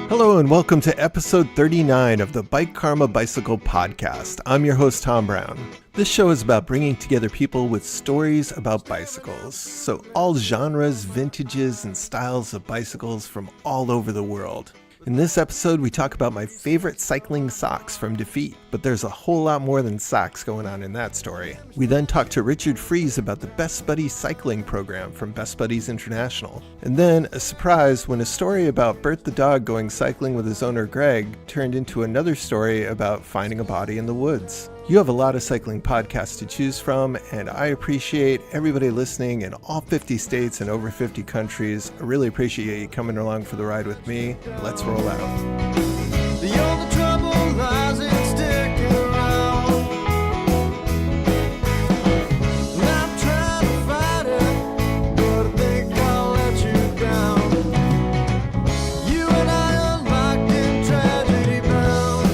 Hello and welcome to episode 39 of the Bike Karma Bicycle Podcast. I'm your host, Tom Brown. This show is about bringing together people with stories about bicycles. So all genres, vintages, and styles of bicycles from all over the world. In this episode, we talk about my favorite cycling socks from DeFeet, but there's a whole lot more than socks going on in that story. We then talk to Richard Fries about the Best Buddies cycling program from Best Buddies International. And then, a surprise, when a story about Bert the dog going cycling with his owner Greg turned into another story about finding a body in the woods. You have a lot of cycling podcasts to choose from, and I appreciate everybody listening in all 50 states and over 50 countries. I really appreciate you coming along for the ride with me. Let's roll out. The only trouble lies in sticking around. Not trying to fight it, but I think I'll let you down. You and I are locked in tragedy bound.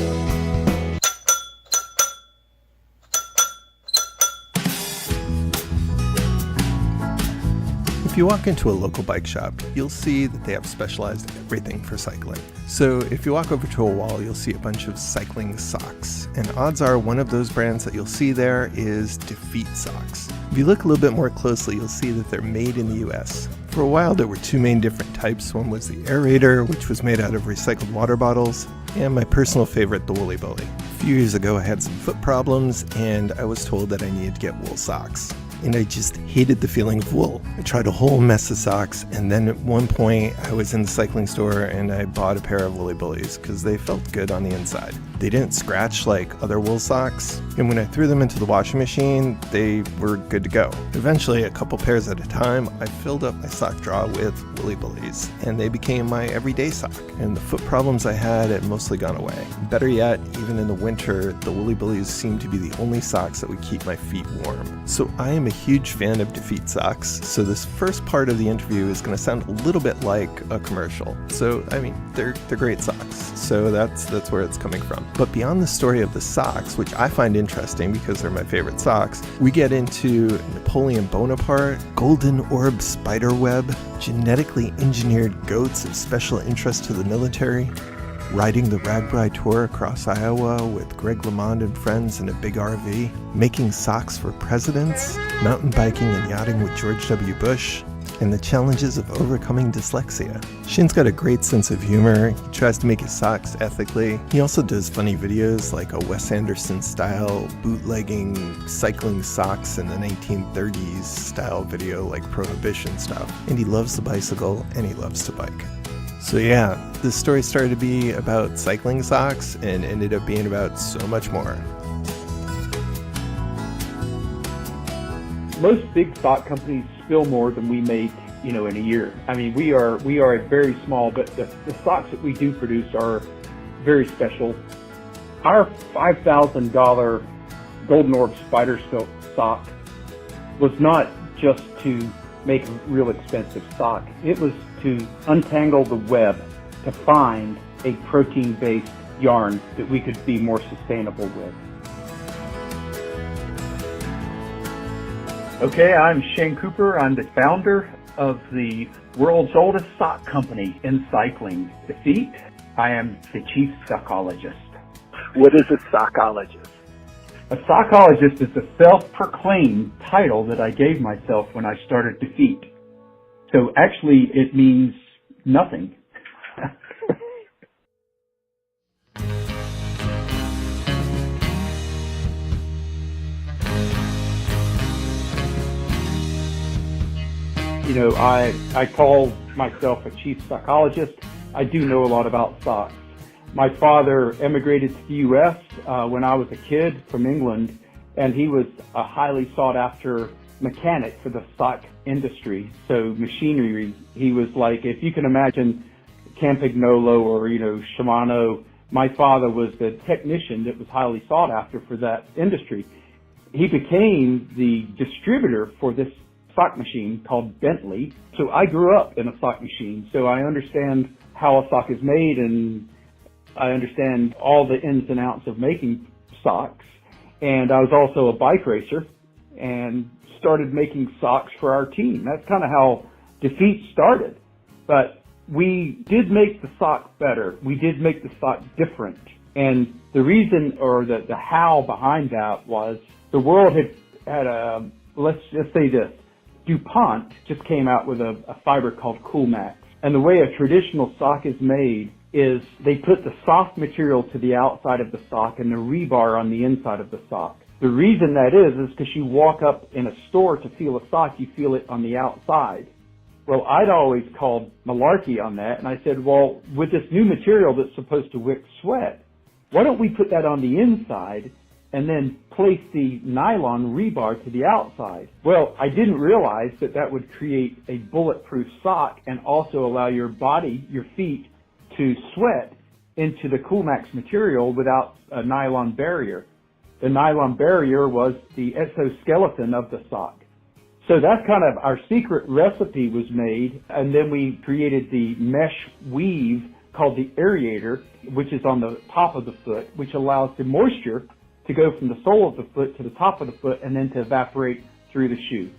If you walk into a local bike shop, you'll see that they have specialized everything for cycling. So if you walk over to a wall, you'll see a bunch of cycling socks. And odds are one of those brands that you'll see there is DeFeet socks. If you look a little bit more closely, you'll see that they're made in the US. For a while, there were two main different types. One was the aerator, which was made out of recycled water bottles, and my personal favorite, the Woolly Bully. A few years ago, I had some foot problems, and I was told that I needed to get wool socks. And I just hated the feeling of wool. I tried a whole mess of socks, and then at one point I was in the cycling store and I bought a pair of Woolly Bullies because they felt good on the inside. They didn't scratch like other wool socks, and when I threw them into the washing machine, they were good to go. Eventually, a couple pairs at a time, I filled up my sock drawer with Woolly Bullies, and they became my everyday sock. And the foot problems I had had mostly gone away. Better yet, even in the winter, the Woolly Bullies seem to be the only socks that would keep my feet warm. So I am a huge fan of DeFeet socks, so this first part of the interview is going to sound a little bit like a commercial. So, I mean, they're great socks, so that's where it's coming from. But beyond the story of the socks, which I find interesting because they're my favorite socks, we get into Napoleon Bonaparte, golden orb spider web, genetically engineered goats of special interest to the military, riding the RAGBRAI tour across Iowa with Greg LeMond and friends in a big RV, making socks for presidents, mountain biking and yachting with George W. Bush, and the challenges of overcoming dyslexia. Shane's got a great sense of humor. He tries to make his socks ethically. He also does funny videos like a Wes Anderson style bootlegging cycling socks in the 1930s style video like Prohibition stuff. And he loves the bicycle and he loves to bike. So yeah, this story started to be about cycling socks and ended up being about so much more. Most big sock companies spill more than we make, in a year. I mean, we are a very small, but the socks that we do produce are very special. Our $5,000 Golden Orb Spider Silk sock was not just to make a real expensive sock. It was to untangle the web to find a protein-based yarn that we could be more sustainable with. Okay, I'm Shane Cooper. I'm the founder of the world's oldest sock company in cycling, DeFeet. I am the chief sockologist. What is a sockologist? A sockologist is a self-proclaimed title that I gave myself when I started DeFeet. So actually, it means nothing. I call myself a chief sockologist. I do know a lot about socks. My father emigrated to the U.S. When I was a kid from England, and he was a highly sought-after mechanic for the sock industry. So machinery, he was like, if you can imagine Campagnolo or, Shimano, my father was the technician that was highly sought after for that industry. He became the distributor for this sock machine called Bentley. So I grew up in a sock machine, so I understand how a sock is made, and I understand all the ins and outs of making socks. And I was also a bike racer and started making socks for our team. That's kind of how DeFeet started. But we did make the sock better. We did make the sock different. And the reason, or the how behind that, was the world had a, let's just say this, DuPont just came out with a fiber called Coolmax. And the way a traditional sock is made is they put the soft material to the outside of the sock and the rebar on the inside of the sock. The reason that is because you walk up in a store to feel a sock, you feel it on the outside. Well, I'd always called malarkey on that, and I said, well, with this new material that's supposed to wick sweat, why don't we put that on the inside and then place the nylon rebar to the outside? Well, I didn't realize that that would create a bulletproof sock and also allow your body, your feet, to sweat into the Coolmax material without a nylon barrier. The nylon barrier was the exoskeleton of the sock. So that's kind of our secret recipe was made, and then we created the mesh weave called the aerator, which is on the top of the foot, which allows the moisture to go from the sole of the foot to the top of the foot and then to evaporate through the shoe.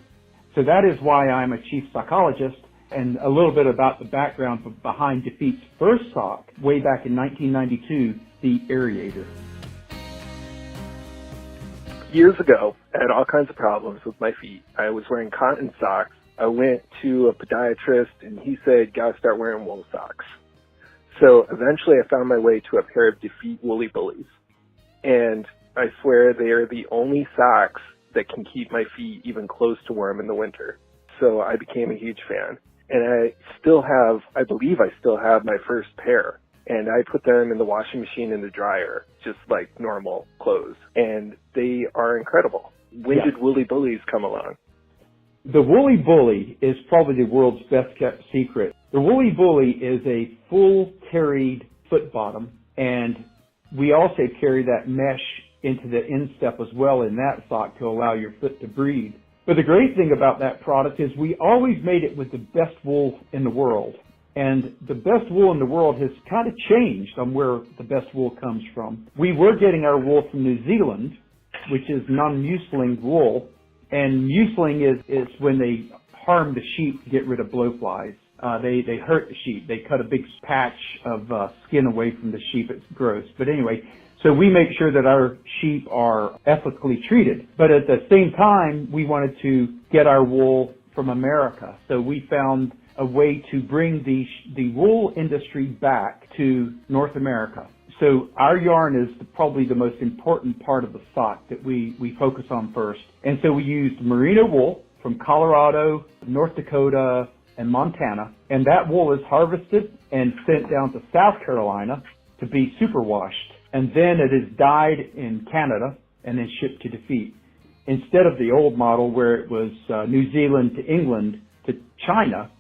So that is why I'm a chief psychologist, and a little bit about the background behind DeFeet's first sock way back in 1992, the aerator. Years ago, I had all kinds of problems with my feet. I was wearing cotton socks. I went to a podiatrist, and he said, gotta start wearing wool socks. So eventually I found my way to a pair of DeFeet Woolly Bullies. And I swear they are the only socks that can keep my feet even close to warm in the winter. So I became a huge fan. And I believe I still have my first pair. And I put them in the washing machine in the dryer, just like normal clothes. And they are incredible. When did Woolly Bullies come along? The Woolly Bully is probably the world's best kept secret. The Woolly Bully is a full carried foot bottom, and we also carry that mesh into the instep as well in that sock to allow your foot to breathe. But the great thing about that product is we always made it with the best wool in the world. And the best wool in the world has kind of changed on where the best wool comes from. We were getting our wool from New Zealand, which is non-muselinged wool. And museling is when they harm the sheep to get rid of blowflies. They hurt the sheep. They cut a big patch of skin away from the sheep. It's gross. But anyway, so we make sure that our sheep are ethically treated. But at the same time, we wanted to get our wool from America. So we found a way to bring the wool industry back to North America. So our yarn is probably the most important part of the sock that we focus on first. And so we used merino wool from Colorado, North Dakota, and Montana. And that wool is harvested and sent down to South Carolina to be superwashed. And then it is dyed in Canada and then shipped to DeFeet. Instead of the old model where it was New Zealand to England to China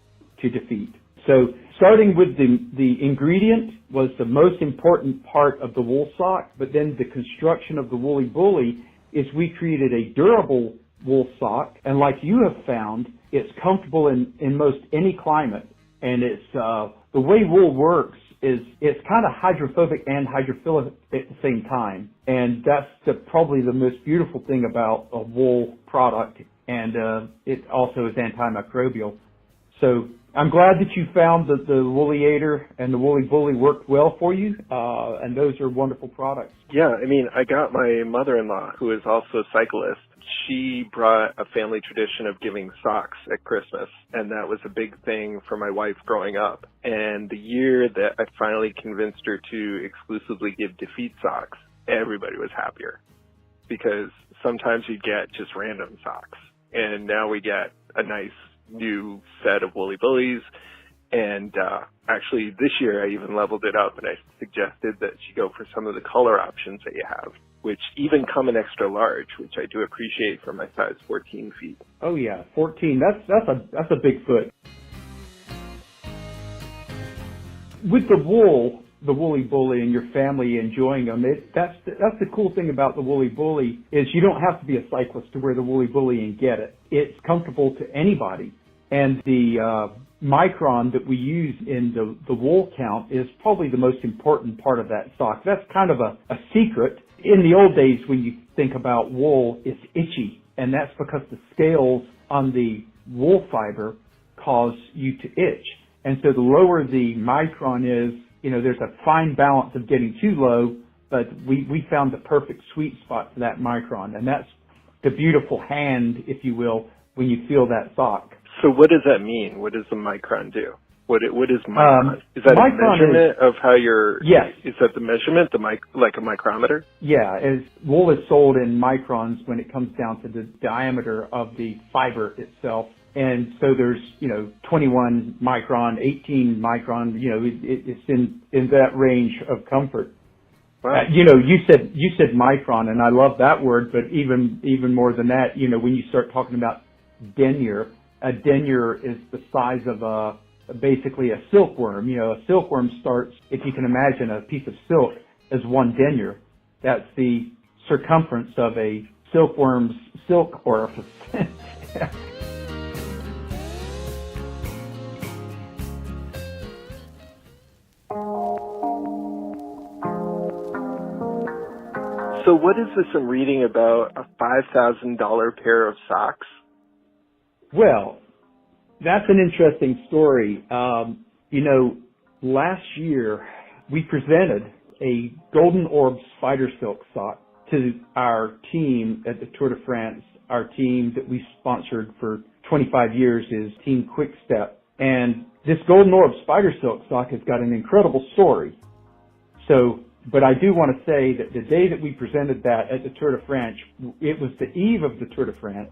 to DeFeet. So starting with the ingredient was the most important part of the wool sock, but then the construction of the Woolly Bully is we created a durable wool sock, and like you have found, it's comfortable in most any climate. And it's the way wool works is it's kind of hydrophobic and hydrophilic at the same time, and that's probably the most beautiful thing about a wool product. And it also is antimicrobial. So I'm glad that you found that the Woolyator and the Woolly Bully worked well for you, and those are wonderful products. Yeah, I mean, I got my mother-in-law, who is also a cyclist. She brought a family tradition of giving socks at Christmas, and that was a big thing for my wife growing up. And the year that I finally convinced her to exclusively give DeFeet socks, everybody was happier, because sometimes you get just random socks, and now we get a nice new set of Woolly Bullies. And actually this year I even leveled it up, and I suggested that she go for some of the color options that you have, which even come in extra large, which I do appreciate for my size 14 feet. Oh yeah, 14. That's a big foot. With the wool, the Woolly Bully, and your family enjoying them, that's the cool thing about the Woolly Bully is you don't have to be a cyclist to wear the Woolly Bully and get it. It's comfortable to anybody. And the micron that we use in the wool count is probably the most important part of that sock. That's kind of a secret. In the old days, when you think about wool, it's itchy, and that's because the scales on the wool fiber cause you to itch. And so the lower the micron is, there's a fine balance of getting too low, but we found the perfect sweet spot for that micron. And that's the beautiful hand, if you will, when you feel that sock. So what does that mean? What does the micron do? What is micron? Is that a measurement of how you're... Yes. Is that the measurement, like a micrometer? Yeah, wool is sold in microns when it comes down to the diameter of the fiber itself. And so there's, 21 micron, 18 micron, it's in that range of comfort. Wow. You said micron, and I love that word, but even more than that, when you start talking about denier, a denier is the size of basically a silkworm. A silkworm starts, if you can imagine a piece of silk as one denier. That's the circumference of a silkworm's silk orifice. So what is this I'm reading about a $5,000 pair of socks? Well, that's an interesting story. Last year we presented a Golden Orb Spider Silk sock to our team at the Tour de France. Our team that we sponsored for 25 years is Team Quickstep. And this Golden Orb Spider Silk sock has got an incredible story. But I do want to say that the day that we presented that at the Tour de France, it was the eve of the Tour de France.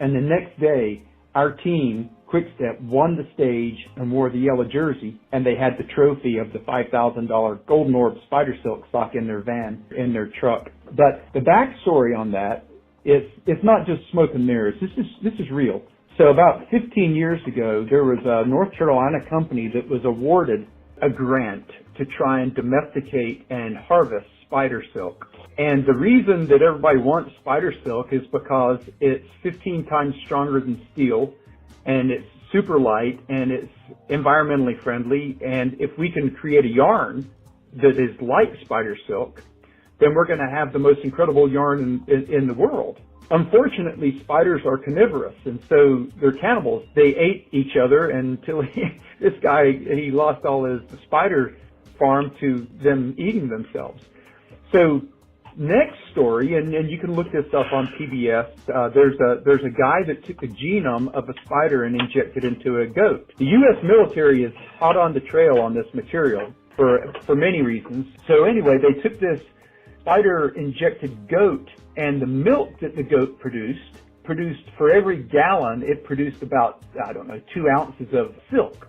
And the next day, our team, Quickstep, won the stage and wore the yellow jersey, and they had the trophy of the $5,000 Golden Orb Spider Silk sock in their van, in their truck. But the backstory on that is, it's not just smoke and mirrors. This is real. So about 15 years ago, there was a North Carolina company that was awarded a grant to try and domesticate and harvest spider silk. And the reason that everybody wants spider silk is because it's 15 times stronger than steel, and it's super light, and it's environmentally friendly. And if we can create a yarn that is like spider silk, then we're going to have the most incredible yarn in the world. Unfortunately, spiders are carnivorous, and so they're cannibals. They ate each other until this guy, he lost all his spider farm to them eating themselves. So next story, and you can look this up on PBS, there's a guy that took the genome of a spider and injected into a goat. The U.S. military is hot on the trail on this material for many reasons. So anyway, they took this spider-injected goat, and the milk that the goat produced for every gallon, it produced about, 2 ounces of silk.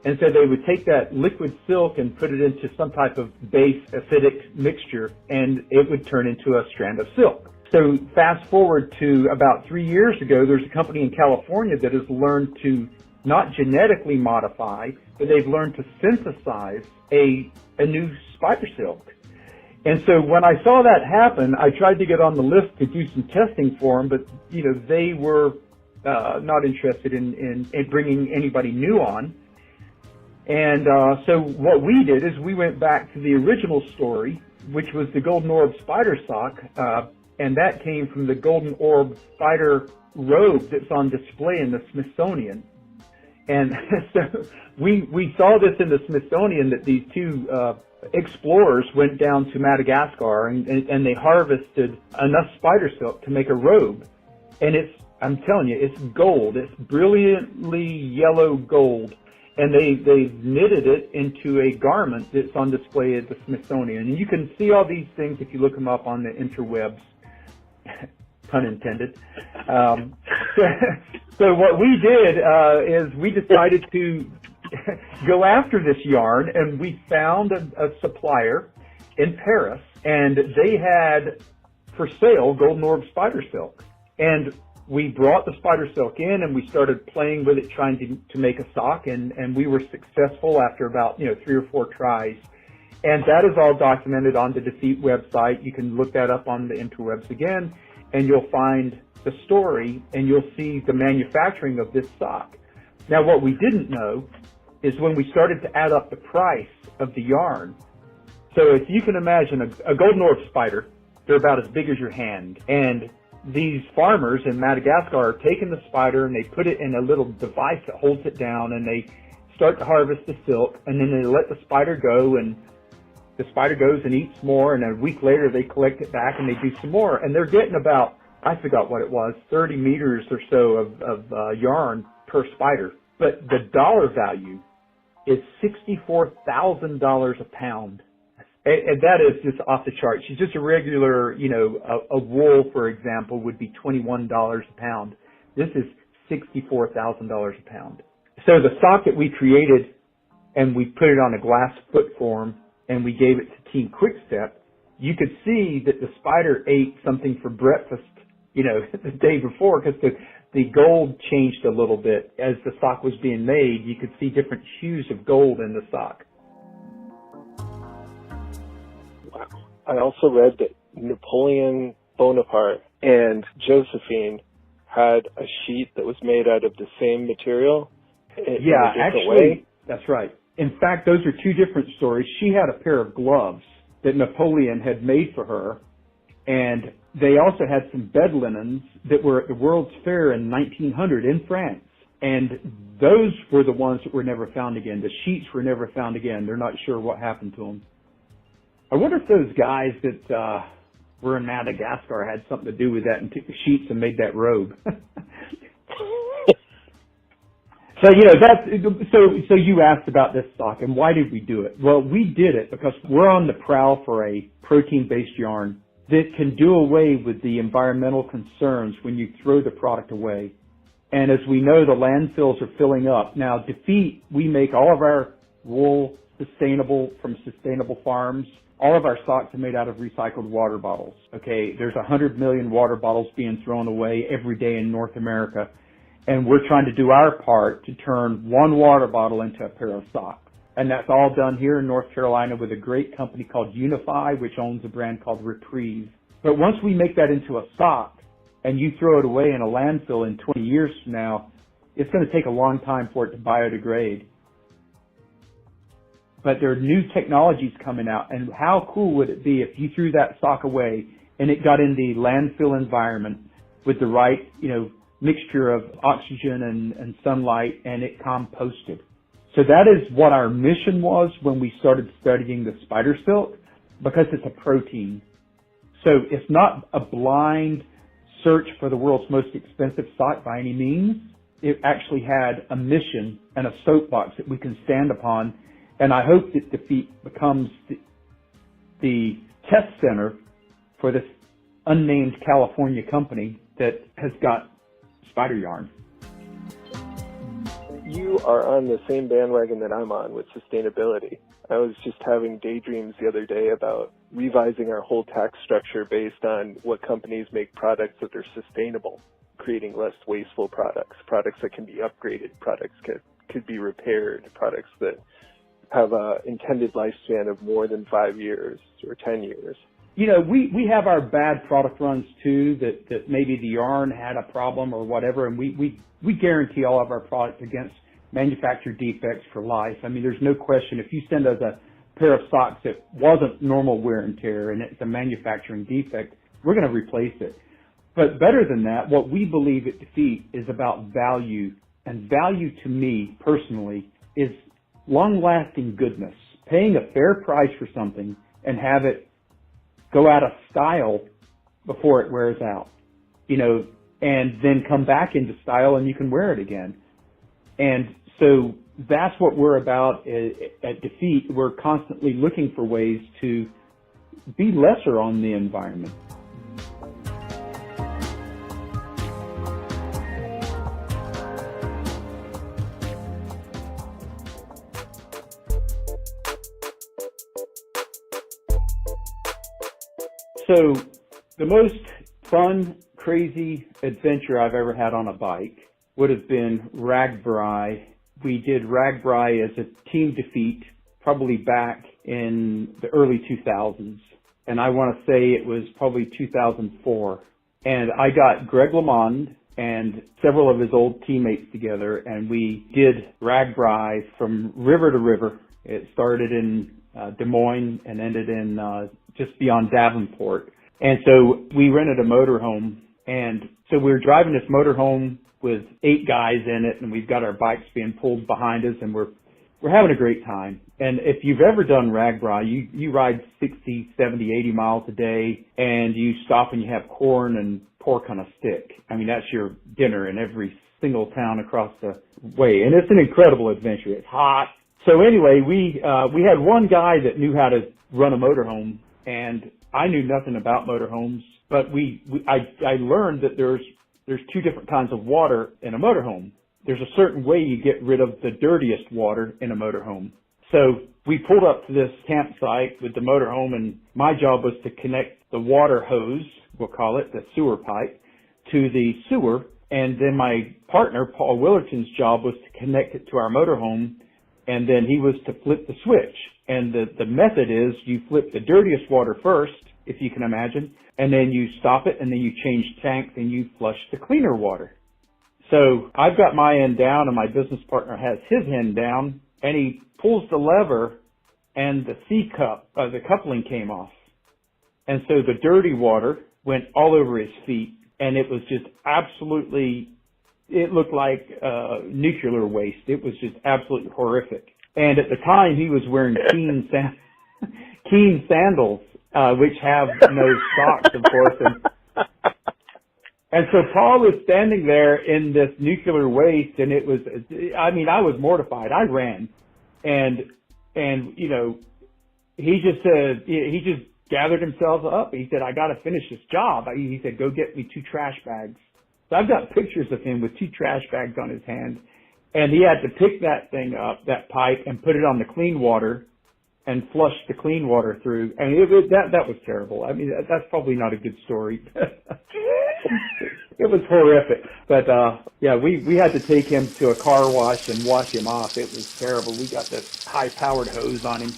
And so they would take that liquid silk and put it into some type of base acidic mixture, and it would turn into a strand of silk. So fast forward to about 3 years ago, there's a company in California that has learned to not genetically modify, but they've learned to synthesize a new spider silk. And so when I saw that happen, I tried to get on the list to do some testing for them, but, they were not interested in bringing anybody new on. And so what we did is we went back to the original story, which was the Golden Orb Spider sock, and that came from the Golden Orb Spider robe that's on display in the Smithsonian. And so we saw this in the Smithsonian, that these two explorers went down to Madagascar and they harvested enough spider silk to make a robe. And I'm telling you, it's gold. It's brilliantly yellow gold. And they've knitted it into a garment that's on display at the Smithsonian. And you can see all these things if you look them up on the interwebs, pun intended. So what we did is we decided to go after this yarn, and we found a supplier in Paris, and they had for sale Golden Orb Spider Silk. And we brought the spider silk in, and we started playing with it, trying to make a sock, and we were successful after about 3 or 4 tries. And that is all documented on the DeFeet website. You can look that up on the interwebs again, and you'll find the story, and you'll see the manufacturing of this sock. Now, what we didn't know is when we started to add up the price of the yarn. So if you can imagine a Golden Orb spider, they're about as big as your hand, and these farmers in Madagascar are taking the spider and they put it in a little device that holds it down, and they start to harvest the silk, and then they let the spider go, and the spider goes and eats more, and a week later they collect it back and they do some more, and they're getting about, I forgot what it was, 30 meters or so of yarn per spider. But the dollar value is $64,000 a pound. And that is just off the chart. She's just a regular, a wool, for example, would be $21 a pound. This is $64,000 a pound. So the sock that we created, and we put it on a glass foot form, and we gave it to Team Quickstep, you could see that the spider ate something for breakfast, the day before, because the gold changed a little bit. As the sock was being made, you could see different hues of gold in the sock. Wow. I also read that Napoleon Bonaparte and Josephine had a sheet that was made out of the same material in a different way. That's right. In fact, those are two different stories. She had a pair of gloves that Napoleon had made for her, and they also had some bed linens that were at the World's Fair in 1900 in France. And those were the ones that were never found again. The sheets were never found again. They're not sure what happened to them. I wonder if those guys that were in Madagascar had something to do with that and took the sheets and made that robe. So, so you asked about this sock, and why did we do it? Well, we did it because we're on the prowl for a protein-based yarn that can do away with the environmental concerns when you throw the product away. And as we know, the landfills are filling up. Now, DeFeet, we make all of our wool from sustainable farms. All of our socks are made out of recycled water bottles. Okay, there's 100 million water bottles being thrown away every day in North America. And we're trying to do our part to turn one water bottle into a pair of socks. And that's all done here in North Carolina with a great company called Unify, which owns a brand called Reprieve. But once we make that into a sock and you throw it away in a landfill in 20 years from now, it's going to take a long time for it to biodegrade. But there are new technologies coming out, and how cool would it be if you threw that sock away and it got in the landfill environment with the right, mixture of oxygen and sunlight, and it composted. So that is what our mission was when we started studying the spider silk, because it's a protein. So it's not a blind search for the world's most expensive sock by any means. It actually had a mission and a soapbox that we can stand upon, and I hope that DeFeet becomes the test center for this unnamed California company that has got spider yarn. You are on the same bandwagon that I'm on with sustainability. I was just having daydreams the other day about revising our whole tax structure based on what companies make products that are sustainable, creating less wasteful products that can be upgraded, products that could be repaired, products that have a intended lifespan of more than 5 years or 10 years. We have our bad product runs too, that maybe the yarn had a problem or whatever, and we guarantee all of our products against manufacturer defects for life. I mean, there's no question. If you send us a pair of socks that wasn't normal wear and tear and it's a manufacturing defect, we're going to replace it. But better than that, what we believe at DeFeet is about value, and value to me personally is long-lasting goodness, paying a fair price for something and have it go out of style before it wears out, and then come back into style and you can wear it again. And so that's what we're about at DeFeet. We're constantly looking for ways to be lesser on the environment. So the most fun, crazy adventure I've ever had on a bike would have been Ragbri. We did Ragbri as a team DeFeet probably back in the early 2000s. And I want to say it was probably 2004. And I got Greg LeMond and several of his old teammates together, and we did Ragbri from river to river. It started in Des Moines and ended in just beyond Davenport. And so we rented a motorhome, and so we were driving this motorhome with 8 guys in it, and we've got our bikes being pulled behind us, and we're we're having a great time. And if you've ever done RAGBRAI, you ride 60, 70, 80 miles a day, and you stop and you have corn and pork on a stick. I mean, that's your dinner in every single town across the way. And it's an incredible adventure. It's hot. So anyway, we had one guy that knew how to run a motorhome, and I knew nothing about motorhomes, but I learned that there's two different kinds of water in a motorhome. There's a certain way you get rid of the dirtiest water in a motorhome. So we pulled up to this campsite with the motorhome, and my job was to connect the water hose, we'll call it, the sewer pipe, to the sewer. And then my partner, Paul Willerton's job was to connect it to our motorhome, and then he was to flip the switch. And the method is you flip the dirtiest water first, if you can imagine, and then you stop it, and then you change tanks, and you flush the cleaner water. So I've got my end down, and my business partner has his end down, and he pulls the lever, and the C-cup, the coupling came off. And so the dirty water went all over his feet, and it was just absolutely, it looked like nuclear waste. It was just absolutely horrific. And at the time, he was wearing Keen sandals, which have no socks, of course. And so Paul was standing there in this nuclear waste, and it was, I mean, I was mortified. I ran. And you know, he just said, he just gathered himself up. He said, I got to finish this job. He said, go get me 2 trash bags. So I've got pictures of him with 2 trash bags on his hand. And he had to pick that thing up, that pipe, and put it on the clean water and flush the clean water through. I mean, that was terrible. I mean, that's probably not a good story. It was horrific. But, yeah, we had to take him to a car wash and wash him off. It was terrible. We got this high-powered hose on him.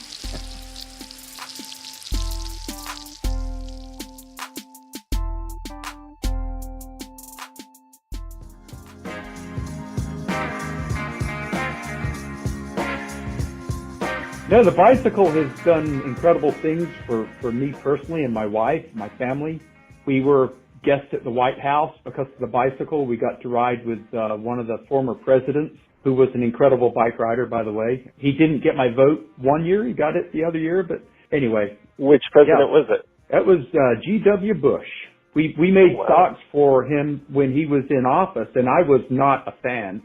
No, the bicycle has done incredible things for me personally and my wife, my family. We were guests at the White House because of the bicycle. We got to ride with one of the former presidents, who was an incredible bike rider, by the way. He didn't get my vote one year. He got it the other year. But anyway. Which president was it? That was G.W. Bush. We made stocks for him when he was in office, and I was not a fan.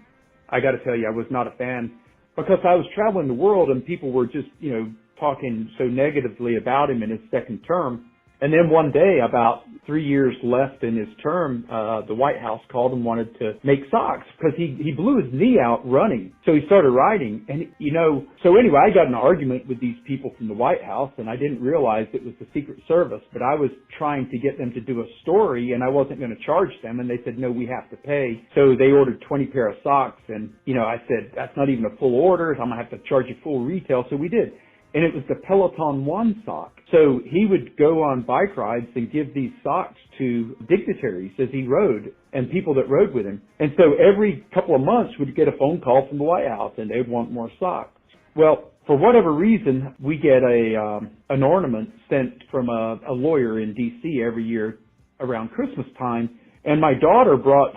I got to tell you, I was not a fan. Because I was traveling the world and people were just, you know, talking so negatively about him in his second term. And then one day, about 3 years left in his term, the White House called and wanted to make socks because he blew his knee out running. So he started riding. And, you know, so anyway, I got in an argument with these people from the White House, and I didn't realize it was the Secret Service, but I was trying to get them to do a story, and I wasn't going to charge them. And they said, no, we have to pay. So they ordered 20 pair of socks. And, you know, I said, that's not even a full order. I'm going to have to charge you full retail. So we did. And it was the Peloton 1 sock. So he would go on bike rides and give these socks to dignitaries as he rode and people that rode with him. And so every couple of months we'd get a phone call from the White House and they'd want more socks. Well, for whatever reason, we get an ornament sent from a lawyer in D.C. every year around Christmas time. And my daughter brought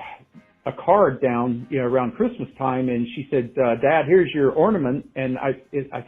a card down, you know, around Christmas time, and she said, Dad, here's your ornament. And I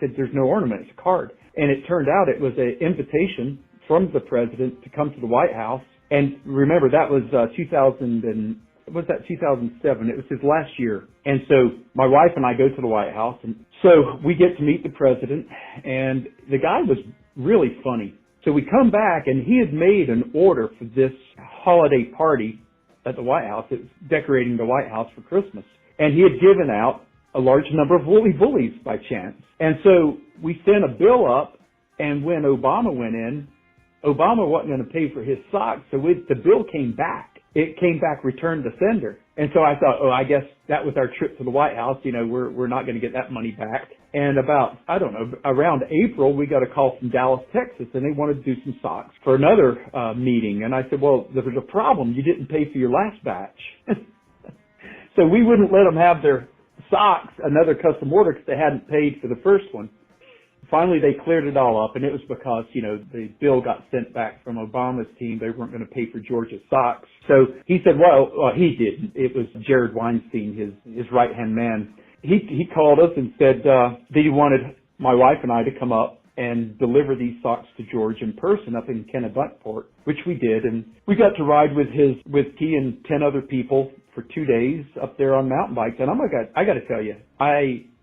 said, there's no ornament, it's a card. And it turned out it was an invitation from the president to come to the White House. And remember, that was 2007. It was his last year. And so my wife and I go to the White House, and so we get to meet the president, and the guy was really funny. So we come back, and he had made an order for this holiday party at the White House. It was decorating the White House for Christmas. And he had given out a large number of woolly bullies by chance. And so we sent a bill up, and when Obama went in, Obama wasn't going to pay for his socks, so the bill came back. It came back returned to sender. And so I thought, I guess that was our trip to the White House. You know, we're not going to get that money back. And about, I don't know, around April, we got a call from Dallas, Texas, and they wanted to do some socks for another meeting. And I said, well, there was a problem. You didn't pay for your last batch. So we wouldn't let them have their socks, another custom order, because they hadn't paid for the first one. Finally, they cleared it all up, and it was because, you know, the bill got sent back from Obama's team. They weren't going to pay for Georgia's socks. So he said, well, he didn't. It was Jared Weinstein, his right-hand man. he called us and said that he wanted my wife and I to come up and deliver these socks to George in person up in Kennebunkport, which we did. And we got to ride with he and 10 other people for 2 days up there on mountain bikes. And I got to tell you,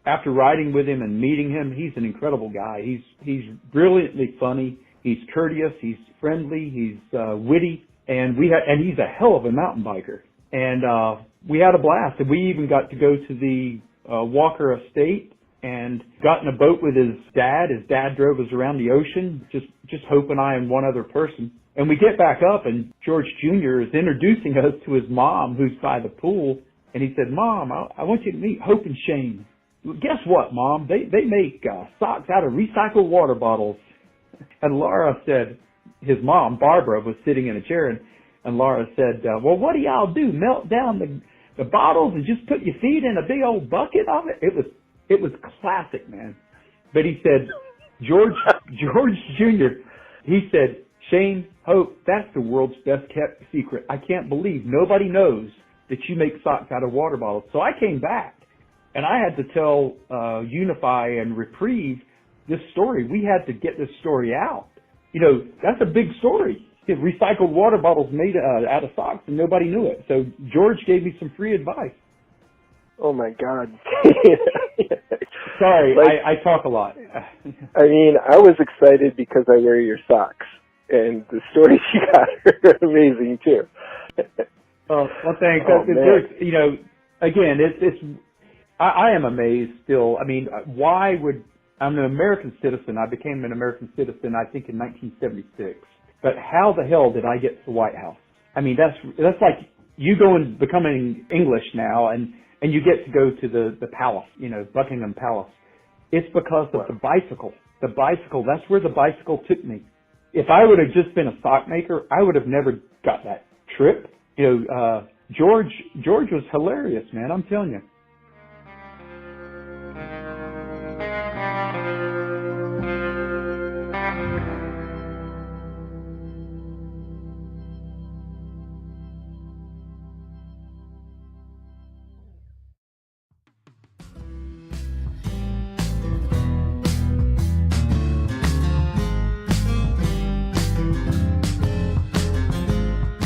after riding with him and meeting him, he's an incredible guy. He's brilliantly funny. He's courteous. He's friendly. He's witty. And he's a hell of a mountain biker. And we had a blast. And we even got to go to the Walker Estate and got in a boat with his dad. His dad drove us around the ocean, just Hope and I and one other person. And we get back up, and George Jr. is introducing us to his mom, who's by the pool. And he said, "Mom, I want you to meet Hope and Shane. Guess what, Mom? They make socks out of recycled water bottles." And Laura said, his mom, Barbara, was sitting in a chair, and Laura said, "Well, what do y'all do? Melt down the bottles and just put your feet in a big old bucket of it?" It was classic, man. But he said, George Jr., he said, "Shane, Hope, that's the world's best kept secret. I can't believe nobody knows that you make socks out of water bottles." So I came back, and I had to tell Unify and Reprieve this story. We had to get this story out. You know, that's a big story. Recycled water bottles made out of socks, and nobody knew it. So George gave me some free advice. Oh, my God. Sorry, I talk a lot. I mean, I was excited because I wear your socks, and the stories you got are amazing, too. Well, thanks. Oh, you know, again, I am amazed still. I mean, I'm an American citizen. I became an American citizen, I think, in 1976. But how the hell did I get to the White House? I mean, that's like you go and becoming English now, and you get to go to the palace, you know, Buckingham Palace. It's because of the bicycle. The bicycle, that's where the bicycle took me. If I would have just been a sock maker, I would have never got that trip. You know, George was hilarious, man, I'm telling you.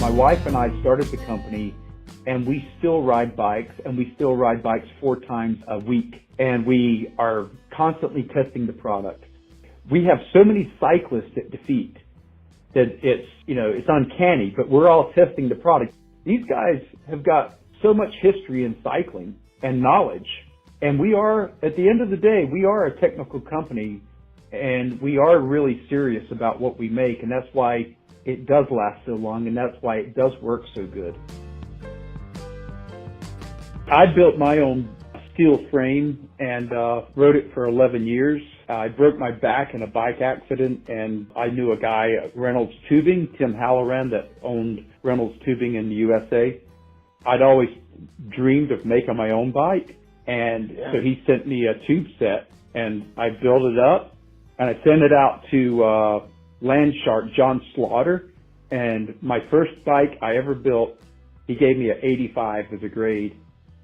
My wife and I started the company, and we still ride bikes, and we still ride bikes 4 times a week, and we are constantly testing the product. We have so many cyclists at DeFeet that it's uncanny, but we're all testing the product. These guys have got so much history in cycling and knowledge, and we are, at the end of the day, we are a technical company, and we are really serious about what we make, and that's why it does last so long, and that's why it does work so good. I built my own steel frame and rode it for 11 years. I broke my back in a bike accident, and I knew a guy at Reynolds Tubing, Tim Halloran, that owned Reynolds Tubing in the USA. I'd always dreamed of making my own bike, and so he sent me a tube set, and I built it up, and I sent it out to Landshark, John Slaughter, and my first bike I ever built, he gave me an 85 as a grade,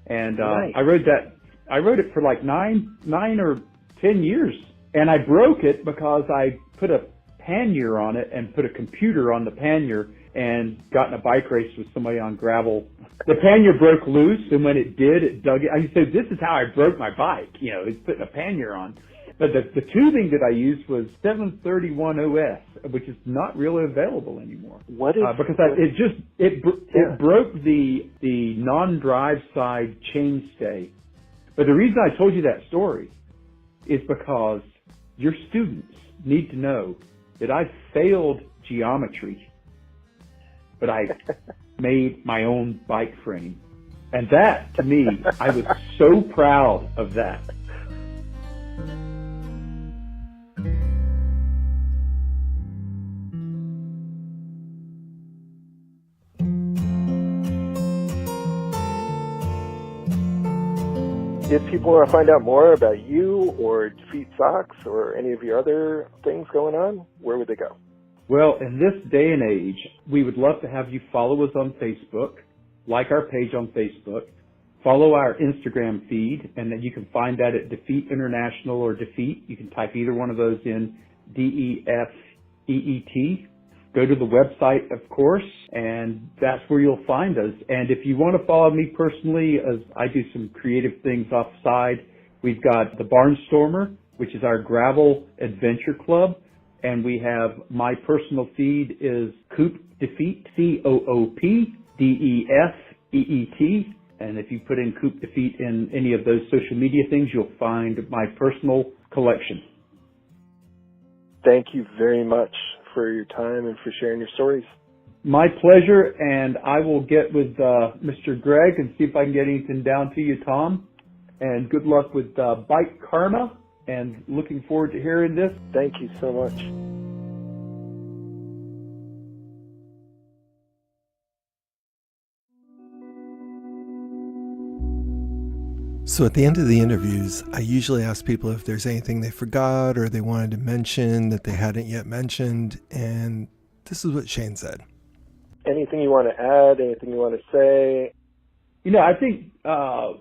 and nice. I rode it for like nine or 10 years, and I broke it because I put a pannier on it and put a computer on the pannier and got in a bike race with somebody on gravel. The pannier broke loose, and when it did, it dug it. I said, "This is how I broke my bike," it's putting a pannier on. But the tubing that I used was 731 OS, which is not really available anymore. What is because it broke the non-drive side chainstay. But the reason I told you that story is because your students need to know that I failed geometry, but I made my own bike frame. And that, to me, I was so proud of that. If people want to find out more about you or DeFeet Socks or any of your other things going on, where would they go? Well, in this day and age, we would love to have you follow us on Facebook, like our page on Facebook, follow our Instagram feed, and then you can find that at DeFeet International or DeFeet. You can type either one of those in, DEFEET. Go to the website, of course, and that's where you'll find us. And if you want to follow me personally, as I do some creative things offside, we've got the Barnstormer, which is our gravel adventure club. And we have my personal feed is Coop DeFeet, COOPDEFEET. And if you put in Coop DeFeet in any of those social media things, you'll find my personal collection. Thank you very much for your time and for sharing your stories. My pleasure, and I will get with Mr. Greg and see if I can get anything down to you, Tom. And good luck with Bike Karma, and looking forward to hearing this. Thank you so much. So at the end of the interviews, I usually ask people if there's anything they forgot or they wanted to mention that they hadn't yet mentioned, and this is what Shane said. Anything you want to add? Anything you want to say? You know, I think the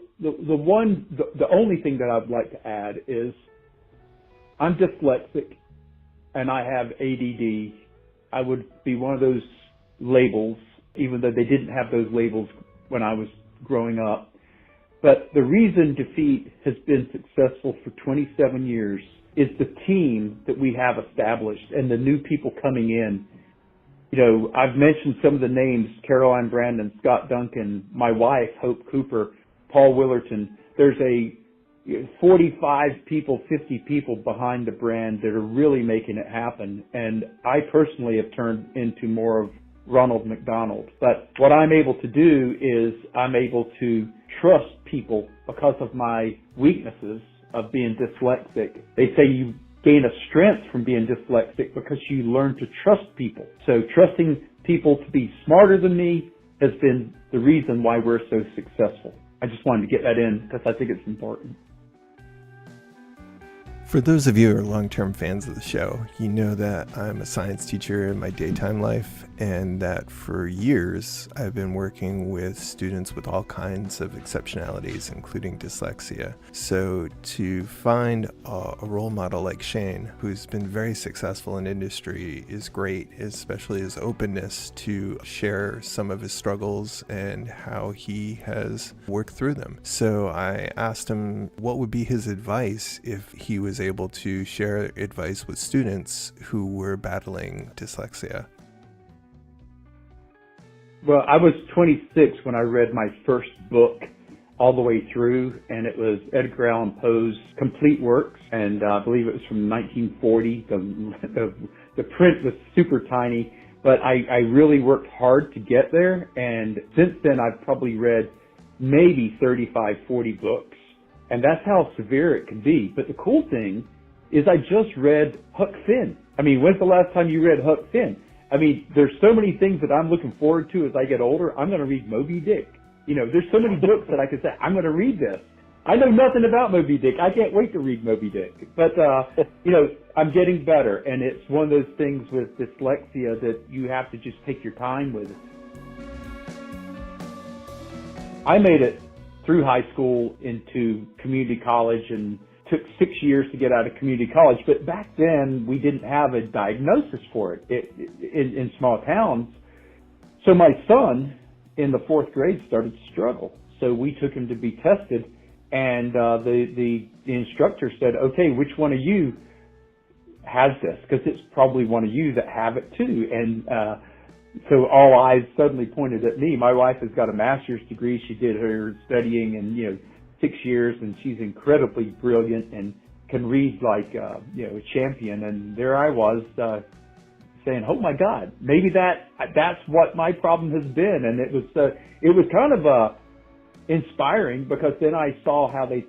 only thing that I'd like to add is I'm dyslexic and I have ADD. I would be one of those labels, even though they didn't have those labels when I was growing up. But the reason DeFeet has been successful for 27 years is the team that we have established and the new people coming in. You know, I've mentioned some of the names: Caroline Brandon, Scott Duncan, my wife, Hope Cooper, Paul Willerton. There's 45 people, 50 people behind the brand that are really making it happen. And I personally have turned into more of Ronald McDonald. But what I'm able to do is I'm able to trust people because of my weaknesses of being dyslexic. They say you gain a strength from being dyslexic because you learn to trust people. So trusting people to be smarter than me has been the reason why we're so successful. I just wanted to get that in because I think it's important. For those of you who are long-term fans of the show, you know that I'm a science teacher in my daytime life, and that for years I've been working with students with all kinds of exceptionalities, including dyslexia. So to find a role model like Shane, who's been very successful in industry, is great, especially his openness to share some of his struggles and how he has worked through them. So I asked him what would be his advice if he was able to share advice with students who were battling dyslexia. Well, I was 26 when I read my first book all the way through, and it was Edgar Allan Poe's Complete Works, and I believe it was from 1940. The print was super tiny, but I really worked hard to get there, and since then I've probably read maybe 35, 40 books. And that's how severe it can be. But the cool thing is I just read Huck Finn. I mean, when's the last time you read Huck Finn? I mean, there's so many things that I'm looking forward to as I get older. I'm going to read Moby Dick. You know, there's so many books that I could say, I'm going to read this. I know nothing about Moby Dick. I can't wait to read Moby Dick. But, you know, I'm getting better. And it's one of those things with dyslexia that you have to just take your time with it. I made it through high school into community college and took 6 years to get out of community college. But back then, we didn't have a diagnosis for it in small towns. So my son in the 4th grade started to struggle. So we took him to be tested, and the instructor said, okay, which one of you has this? Because it's probably one of you that have it too. And so all eyes suddenly pointed at me. My wife has got a master's degree. She did her studying in 6 years, and she's incredibly brilliant and can read like a champion. And there I was saying, "Oh my God, maybe that's what my problem has been." And it was kind of inspiring, because then I saw how they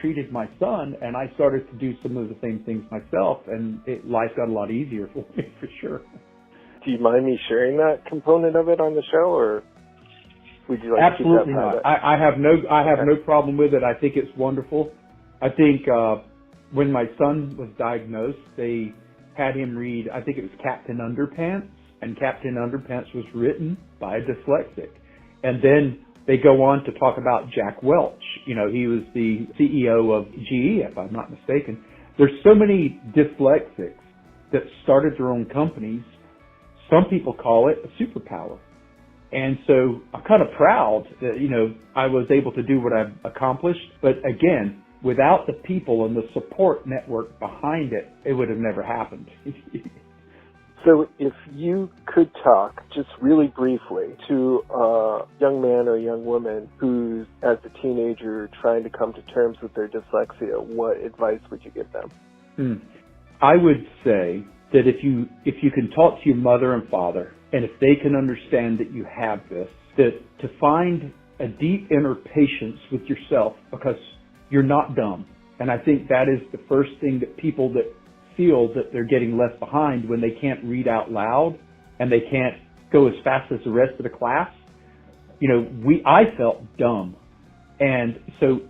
treated my son, and I started to do some of the same things myself, and life got a lot easier for me, for sure. Do you mind me sharing that component of it on the show, or would you like Absolutely to keep that not. I have no problem with it. I think it's wonderful. I think when my son was diagnosed, they had him read, I think it was Captain Underpants, and Captain Underpants was written by a dyslexic. And then They go on to talk about Jack Welch. You know, he was the CEO of GE, if I'm not mistaken. There's so many dyslexics that started their own companies. Some people call it a superpower. And so I'm kind of proud that, you know, I was able to do what I've accomplished. But again, without the people and the support network behind it, it would have never happened. So if you could talk just really briefly to a young man or a young woman who's, as a teenager, trying to come to terms with their dyslexia, what advice would you give them? I would say that if you can talk to your mother and father, and if they can understand that you have this, that to find a deep inner patience with yourself, because you're not dumb. And I think that is the first thing that people that feel that they're getting left behind when they can't read out loud and they can't go as fast as the rest of the class. You know, I felt dumb. And so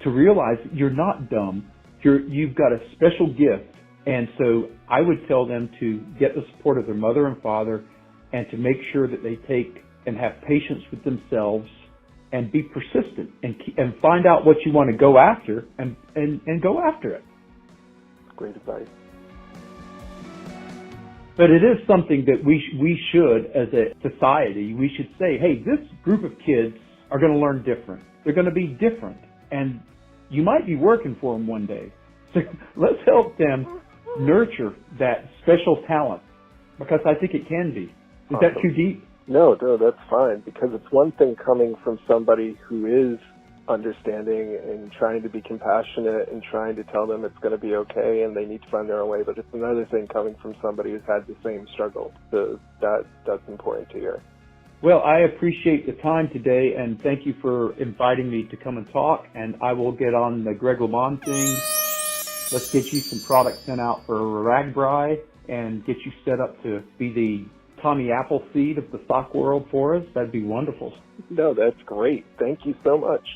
to realize you're not dumb, you've got a special gift. And so I would tell them to get the support of their mother and father and to make sure that they take and have patience with themselves and be persistent and find out what you want to go after and go after it. Great advice. But it is something that we should, as a society, we should say, hey, this group of kids are going to learn different. They're going to be different. And you might be working for them one day. So let's help them nurture that special talent, because I think it can be. Is Awesome. that too deep? No, that's fine, because it's one thing coming from somebody who is understanding and trying to be compassionate and trying to tell them it's going to be okay and they need to find their own way, but it's another thing coming from somebody who's had the same struggle. So that's important to hear. Well, I appreciate the time today, and thank you for inviting me to come and talk, and I will get on the Greg LeMond thing. Let's get you some products sent out for Ragbri and get you set up to be the Tommy Appleseed of the sock world for us. That'd be wonderful. No, that's great. Thank you so much.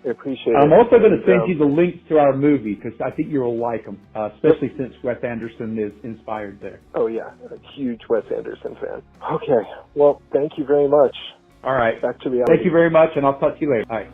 I appreciate it. I'm also going to send you the links to our movie, because I think you'll like them, especially since Wes Anderson is inspired there. Oh, yeah. A huge Wes Anderson fan. Okay. Well, thank you very much. All right. Back to reality. Thank you very much, and I'll talk to you later. All right.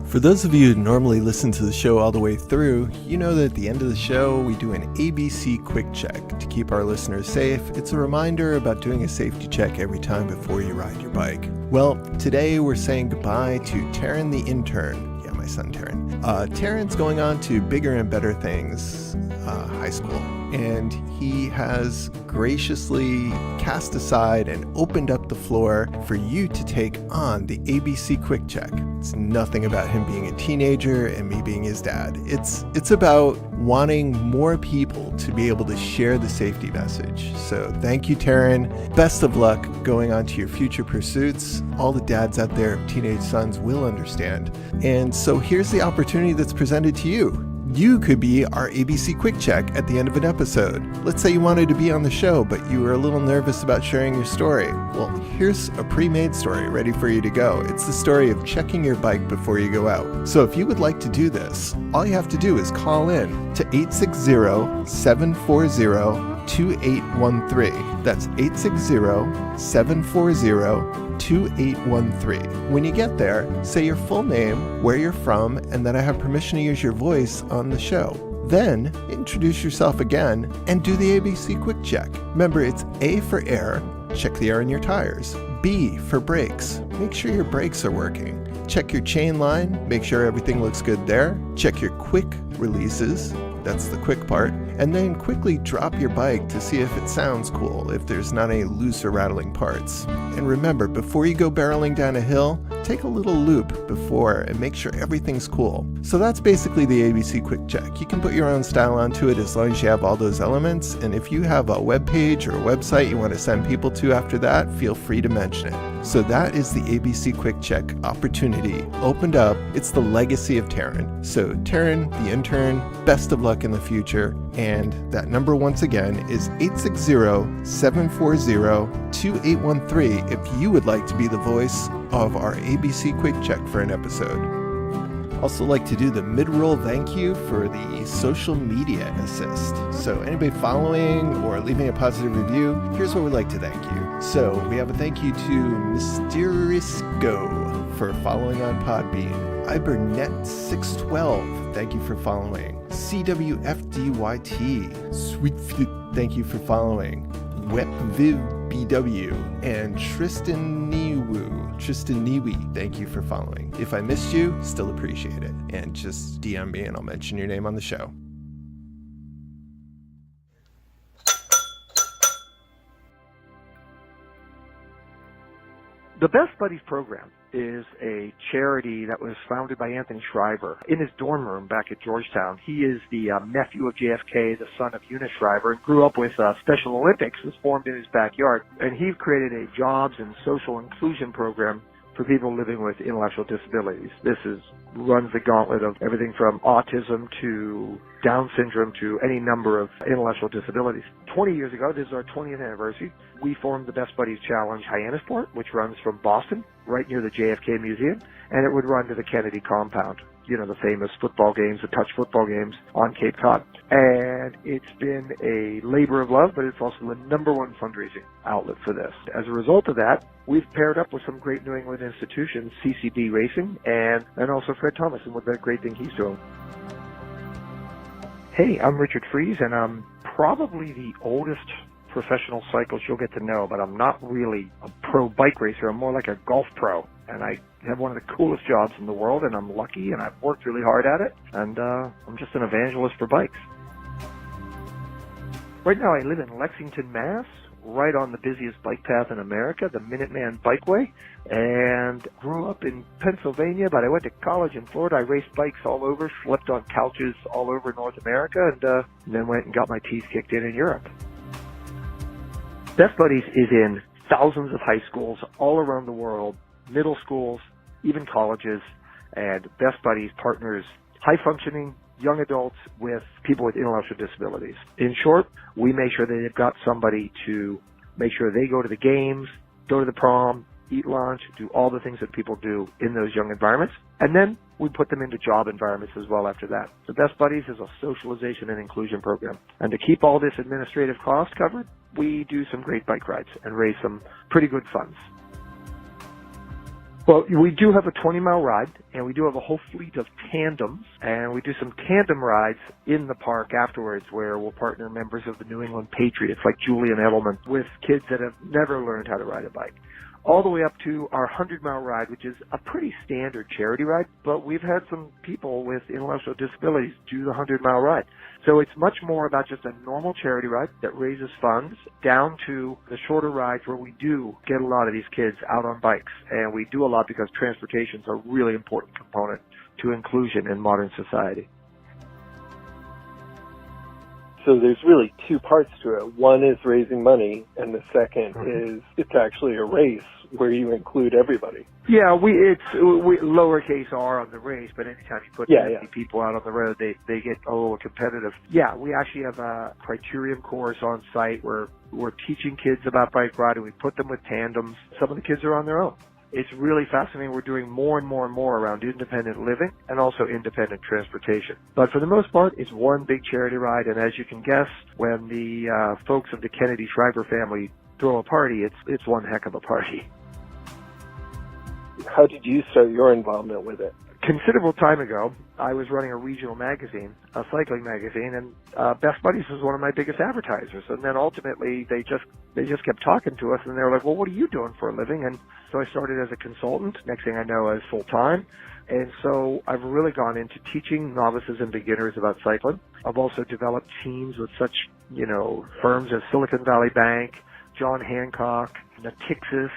For those of you who normally listen to the show all the way through, you know that at the end of the show, we do an ABC quick check to keep our listeners safe. It's a reminder about doing a safety check every time before you ride your bike. Well, today we're saying goodbye to Tarran the Intern. Yeah, my son Tarran. Tarran's going on to bigger and better things, high school. And he has graciously cast aside and opened up the floor for you to take on the ABC Quick Check. It's nothing about him being a teenager and me being his dad. It's about wanting more people to be able to share the safety message. So thank you, Tarran. Best of luck going on to your future pursuits. All the dads out there of teenage sons will understand. And so here's the opportunity that's presented to you. You could be our ABC Quick Check at the end of an episode. Let's say you wanted to be on the show, but you were a little nervous about sharing your story. Well, here's a pre-made story ready for you to go. It's the story of checking your bike before you go out. So if you would like to do this, all you have to do is call in to 860-740-2813. That's 860-740-2813. When you get there, say your full name, where you're from, and that I have permission to use your voice on the show. Then, introduce yourself again and do the ABC Quick Check. Remember, it's A for air, check the air in your tires. B for brakes, make sure your brakes are working. Check your chain line, make sure everything looks good there. Check your quick releases, that's the quick part. And then quickly drop your bike to see if it sounds cool, if there's not any loose or rattling parts. And remember, before you go barreling down a hill, take a little loop before and make sure everything's cool. So that's basically the ABC Quick Check. You can put your own style onto it as long as you have all those elements. And if you have a web page or a website you want to send people to after that, feel free to mention it. So that is the ABC Quick Check opportunity opened up. It's the legacy of Tarran. So Tarran, the intern, best of luck luck in the future. And that number once again is 860-740-2813 if you would like to be the voice of our ABC Quick Check for an episode. Also like to do the mid-roll thank you for the social media assist. So anybody following or leaving a positive review, here's what we'd like to thank you. So we have a thank you to Mysterisco for following on Podbean. Ibernet612, thank you for following. CWFDYT, Sweetfit, thank you for following. WetVivBW and Tristan Niwi, thank you for following. If I missed you, still appreciate it. And just DM me and I'll mention your name on the show. The Best Buddies program is a charity that was founded by Anthony Shriver in his dorm room back at Georgetown. He is the nephew of JFK, the son of Eunice Shriver, and grew up with Special Olympics was formed in his backyard. And he created a jobs and social inclusion program for people living with intellectual disabilities. This runs the gauntlet of everything from autism to Down syndrome to any number of intellectual disabilities. 20 years ago, this is our 20th anniversary, we formed the Best Buddies Challenge Hyannisport, which runs from Boston, right near the JFK Museum, and it would run to the Kennedy compound. You know, the famous football games, the touch football games on Cape Cod. And it's been a labor of love, but it's also the number one fundraising outlet for this. As a result of that, we've paired up with some great New England institutions, CCB Racing, and also Fred Thomas, and what that great thing he's doing. Hey, I'm Richard Fries, and I'm probably the oldest professional cyclist you'll get to know, but I'm not really a pro bike racer. I'm more like a golf pro, and I have one of the coolest jobs in the world, and I'm lucky, and I've worked really hard at it, and I'm just an evangelist for bikes. Right now I live in Lexington, Mass., right on the busiest bike path in America, the Minuteman Bikeway, and grew up in Pennsylvania, but I went to college in Florida. I raced bikes all over, slept on couches all over North America, and then went and got my teeth kicked in Europe. Best Buddies is in thousands of high schools all around the world, middle schools, even colleges, and Best Buddies partners high-functioning young adults with people with intellectual disabilities. In short, we make sure that they've got somebody to make sure they go to the games, go to the prom, eat lunch, do all the things that people do in those young environments, and then we put them into job environments as well after that. The Best Buddies is a socialization and inclusion program. And to keep all this administrative cost covered, we do some great bike rides and raise some pretty good funds. Well, we do have a 20-mile ride, and we do have a whole fleet of tandems, and we do some tandem rides in the park afterwards where we'll partner members of the New England Patriots like Julian Edelman with kids that have never learned how to ride a bike. All the way up to our 100-mile ride, which is a pretty standard charity ride, but we've had some people with intellectual disabilities do the 100-mile ride. So it's much more about just a normal charity ride that raises funds down to the shorter rides where we do get a lot of these kids out on bikes. And we do a lot because transportation is a really important component to inclusion in modern society. So there's really two parts to it. One is raising money, and the second is it's actually a race where you include everybody. Yeah, we lowercase r on the race, but anytime you put 50 people out on the road, they get a little competitive. Yeah, we actually have a criterium course on site where we're teaching kids about bike riding. We put them with tandems. Some of the kids are on their own. It's really fascinating. We're doing more and more and more around independent living and also independent transportation. But for the most part, it's one big charity ride. And as you can guess, when the folks of the Kennedy Shriver family throw a party, it's one heck of a party. How did you start your involvement with it? Considerable time ago, I was running a regional magazine, a cycling magazine, and Best Buddies was one of my biggest advertisers. And then ultimately, they just kept talking to us, and they were like, well, what are you doing for a living? And so I started as a consultant. Next thing I know, I was full-time. And so I've really gone into teaching novices and beginners about cycling. I've also developed teams with such, firms as Silicon Valley Bank, John Hancock, Natixis,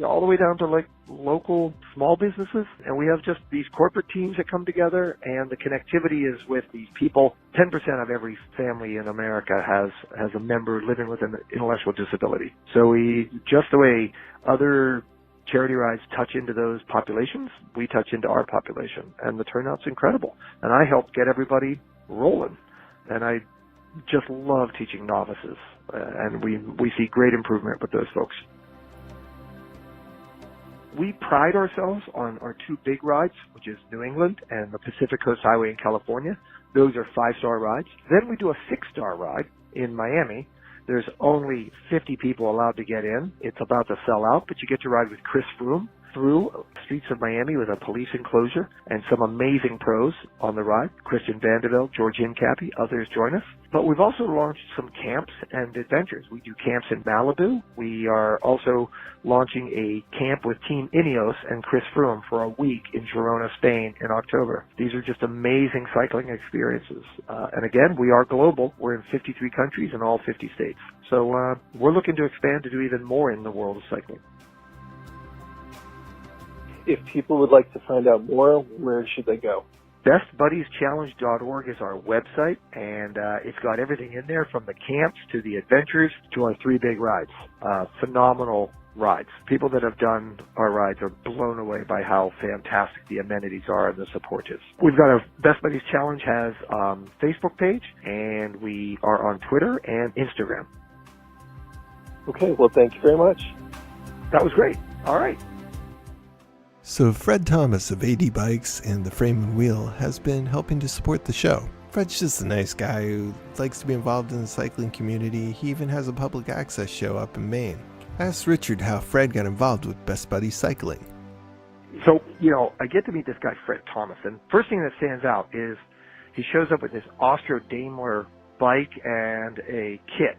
all the way down to like local small businesses. And we have just these corporate teams that come together, and the connectivity is with these people. 10% of every family in America has a member living with an intellectual disability. So we, just the way other charity rides touch into those populations, we touch into our population, and the turnout's incredible. And I help get everybody rolling. And I just love teaching novices, and we see great improvement with those folks. We pride ourselves on our two big rides, which is New England and the Pacific Coast Highway in California. Those are 5-star rides. Then we do a 6-star ride in Miami. There's only 50 people allowed to get in. It's about to sell out, but you get to ride with Chris Froome through streets of Miami with a police enclosure and some amazing pros on the ride. Christian Vandevelde, George Hincapie, others join us. But we've also launched some camps and adventures. We do camps in Malibu. We are also launching a camp with Team Ineos and Chris Froome for a week in Girona, Spain in October. These are just amazing cycling experiences. And again, we are global. We're in 53 countries in all 50 states. So we're looking to expand to do even more in the world of cycling. If people would like to find out more, where should they go? BestBuddiesChallenge.org is our website, and it's got everything in there from the camps to the adventures to our 3 big rides. Phenomenal rides. People that have done our rides are blown away by how fantastic the amenities are and the support is. We've got a Best Buddies Challenge has Facebook page, and we are on Twitter and Instagram. Okay, well, thank you very much. That was great. All right. So Fred Thomas of AD Bikes and the Frame and Wheel has been helping to support the show. Fred's just a nice guy who likes to be involved in the cycling community. He even has a public access show up in Maine. I asked Richard how Fred got involved with Best Buddies Cycling. So, I get to meet this guy, Fred Thomas, and first thing that stands out is he shows up with this Austro-Daimler bike and a kit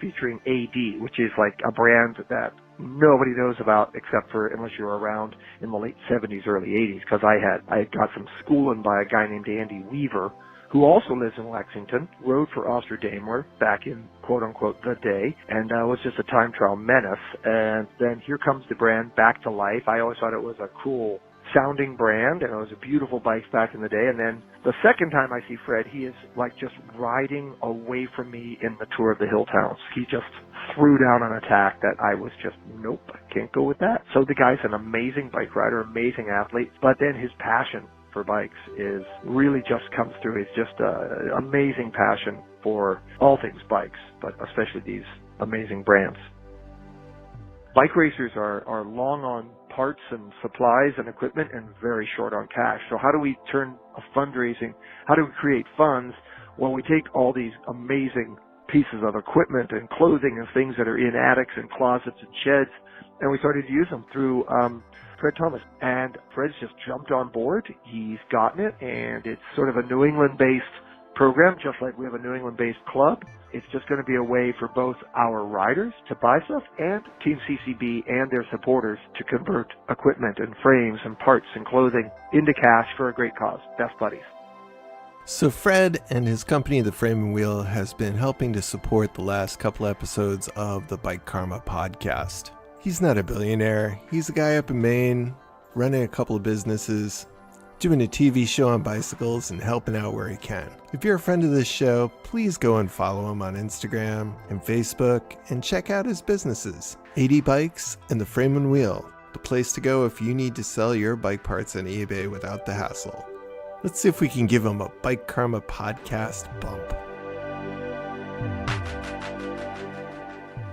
featuring AD, which is like a brand that nobody knows about except for unless you were around in the late 70s, early 80s, because I had got some schooling by a guy named Andy Weaver, who also lives in Lexington, rode for Austro-Daimler back in quote-unquote the day, and was just a time trial menace. And then here comes the brand back to life. I always thought it was a cool sounding brand, and it was a beautiful bike back in the day. And then the second time I see Fred, he is like just riding away from me in the Tour of the Hill Towns. He just threw down an attack that I was just, nope, I can't go with that. So the guy's an amazing bike rider, amazing athlete, but then his passion for bikes is really just comes through. It's just an amazing passion for all things bikes, but especially these amazing brands. Bike racers are long on parts and supplies and equipment and very short on cash. So how do we turn a fundraising? How do we create funds? Well, we take all these amazing pieces of equipment and clothing and things that are in attics and closets and sheds, and we started to use them through Fred Thomas. And Fred's just jumped on board. He's gotten it, and it's sort of a New England-based program, just like we have a New England-based club. It's just going to be a way for both our riders to buy stuff and Team CCB and their supporters to convert equipment and frames and parts and clothing into cash for a great cause. Best Buddies. So Fred and his company, The Frame and Wheel, has been helping to support the last couple episodes of the Bike Karma podcast. He's not a billionaire. He's a guy up in Maine, running a couple of businesses, doing a TV show on bicycles, and helping out where he can. If you're a friend of this show, please go and follow him on Instagram and Facebook and check out his businesses. AD Bikes and The Frame and Wheel, the place to go if you need to sell your bike parts on eBay without the hassle. Let's see if we can give him a Bike Karma podcast bump.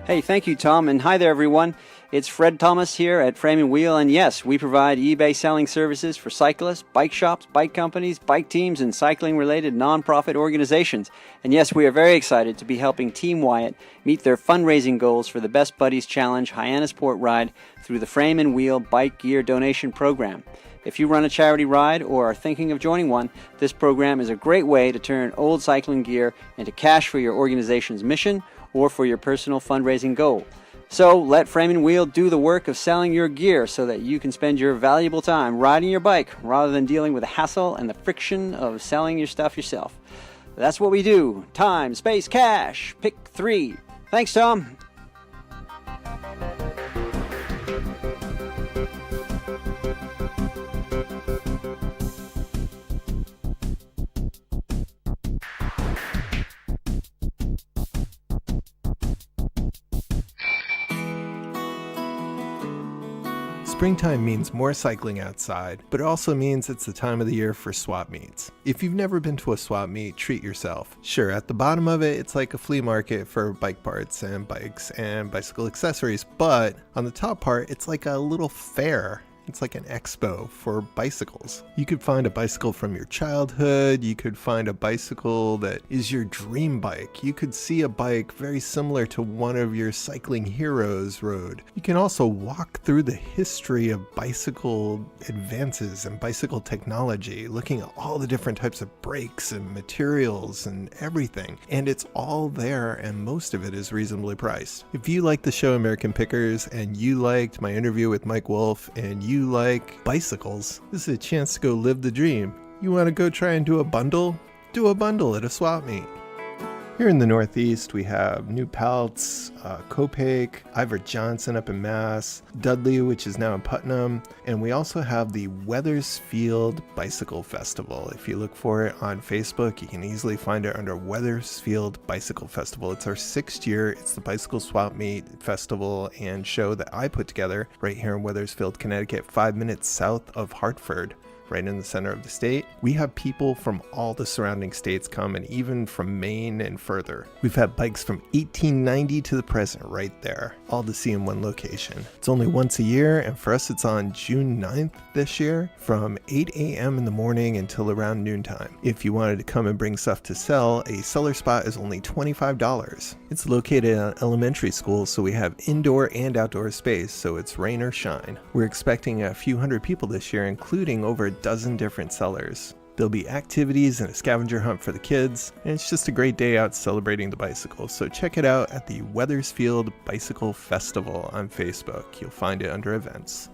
Hey, thank you, Tom, and hi there, everyone. It's Fred Thomas here at Frame and Wheel, and yes, we provide eBay selling services for cyclists, bike shops, bike companies, bike teams, and cycling-related nonprofit organizations. And yes, we are very excited to be helping Team Wyatt meet their fundraising goals for the Best Buddies Challenge Hyannisport ride through the Frame and Wheel Bike Gear Donation Program. If you run a charity ride or are thinking of joining one, this program is a great way to turn old cycling gear into cash for your organization's mission or for your personal fundraising goal. So let Frame and Wheel do the work of selling your gear so that you can spend your valuable time riding your bike rather than dealing with the hassle and the friction of selling your stuff yourself. That's what we do. Time, space, cash. Pick 3. Thanks, Tom. Springtime means more cycling outside, but it also means it's the time of the year for swap meets. If you've never been to a swap meet, treat yourself. Sure, at the bottom of it, it's like a flea market for bike parts and bikes and bicycle accessories, but on the top part, it's like a little fair. It's like an expo for bicycles. You could find a bicycle from your childhood. You could find a bicycle that is your dream bike. You could see a bike very similar to one of your cycling heroes rode. You can also walk through the history of bicycle advances and bicycle technology, looking at all the different types of brakes and materials and everything. And it's all there, and most of it is reasonably priced. If you like the show American Pickers and you liked my interview with Mike Wolf and you like bicycles, this is a chance to go live the dream. You want to go try and do a bundle? Do a bundle at a swap meet. Here in the Northeast, we have New Paltz, Copake, Ivor Johnson up in Mass, Dudley, which is now in Putnam, and we also have the Wethersfield Bicycle Festival. If you look for it on Facebook, you can easily find it under Wethersfield Bicycle Festival. It's our 6th year. It's the Bicycle Swap Meet Festival and show that I put together right here in Wethersfield, Connecticut, 5 minutes south of Hartford, right in the center of the state. We have people from all the surrounding states come, and even from Maine and further. We've had bikes from 1890 to the present right there, all to see in one location. It's only once a year, and for us it's on June 9th this year from 8 a.m. in the morning until around noontime. If you wanted to come and bring stuff to sell, a seller spot is only $25. It's located at an elementary school, so we have indoor and outdoor space, so it's rain or shine. We're expecting a few hundred people this year, including over a dozen different sellers. There'll be activities and a scavenger hunt for the kids, and it's just a great day out celebrating the bicycle. So check it out at the Wethersfield Bicycle Festival on Facebook. You'll find it under events.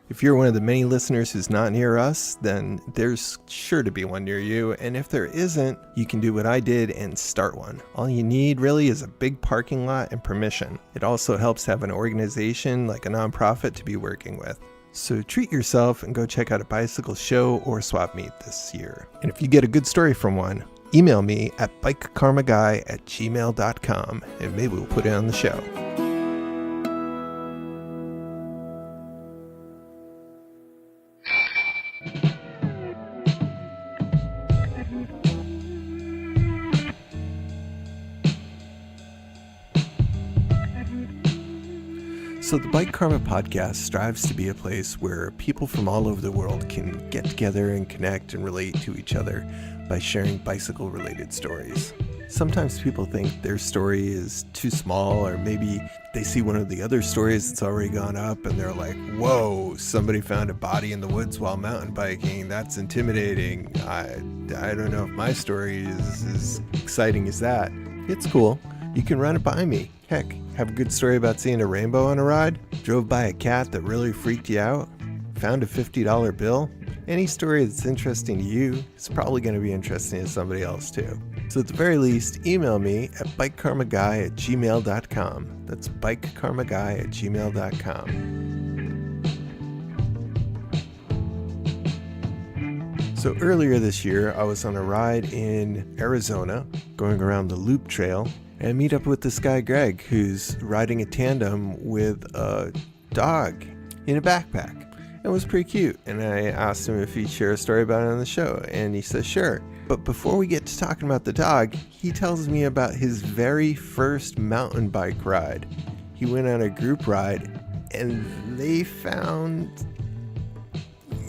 If you're one of the many listeners who's not near us, then there's sure to be one near you, and if there isn't, you can do what I did and start one. All you need really is a big parking lot and permission. It also helps to have an organization like a nonprofit to be working with. So treat yourself and go check out a bicycle show or swap meet this year. And if you get a good story from one, email me at bikekarmaguy@gmail.com and maybe we'll put it on the show. So the Bike Karma podcast strives to be a place where people from all over the world can get together and connect and relate to each other by sharing bicycle-related stories. Sometimes people think their story is too small, or maybe they see one of the other stories that's already gone up and they're like, whoa, somebody found a body in the woods while mountain biking. That's intimidating. I don't know if my story is as exciting as that. It's cool. You can run it by me. Heck, have a good story about seeing a rainbow on a ride? Drove by a cat that really freaked you out? Found a $50 bill? Any story that's interesting to you is probably going to be interesting to somebody else too. So at the very least, email me at bikekarmaguy@gmail.com. That's bikekarmaguy@gmail.com. So earlier this year, I was on a ride in Arizona, going around the Loop Trail, and meet up with this guy, Greg, who's riding a tandem with a dog in a backpack. It was pretty cute, and I asked him if he'd share a story about it on the show, and he says sure. But before we get to talking about the dog, he tells me about his very first mountain bike ride. He went on a group ride, and they found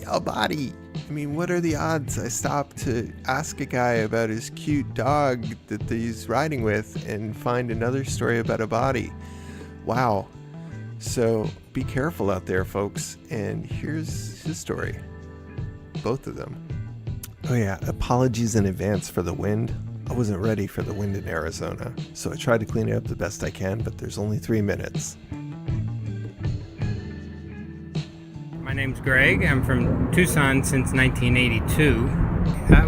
a body. I mean, what are the odds? I stopped to ask a guy about his cute dog that he's riding with and find another story about a body. Wow. So be careful out there, folks. And here's his story. Both of them. Oh yeah, apologies in advance for the wind. I wasn't ready for the wind in Arizona, so I tried to clean it up the best I can, but there's only 3 minutes. My name's Greg. I'm from Tucson since 1982.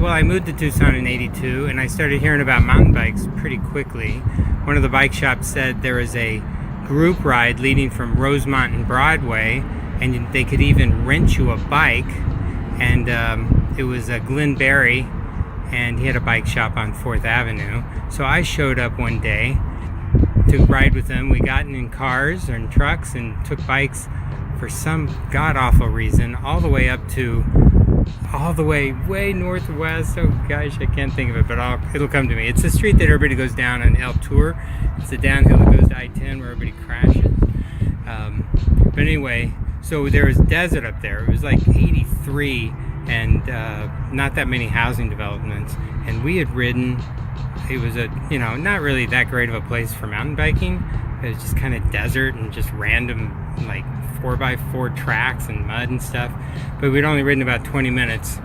I moved to Tucson in 82, and I started hearing about mountain bikes pretty quickly. One of the bike shops said there was a group ride leading from Rosemont and Broadway, and they could even rent you a bike. And it was Glenn Berry, and he had a bike shop on 4th Avenue. So I showed up one day to ride with him. We got in cars and trucks and took bikes for some god-awful reason, all the way way northwest. Oh gosh, I can't think of it, but it'll come to me. It's the street that everybody goes down on El Tour. It's the downhill that goes to I-10 where everybody crashes. But anyway, so there was desert up there. It was like 83 and not that many housing developments. And we had ridden, it was not really that great of a place for mountain biking. It was just kind of desert and just random like 4x4 tracks and mud and stuff. But we'd only ridden about 20 minutes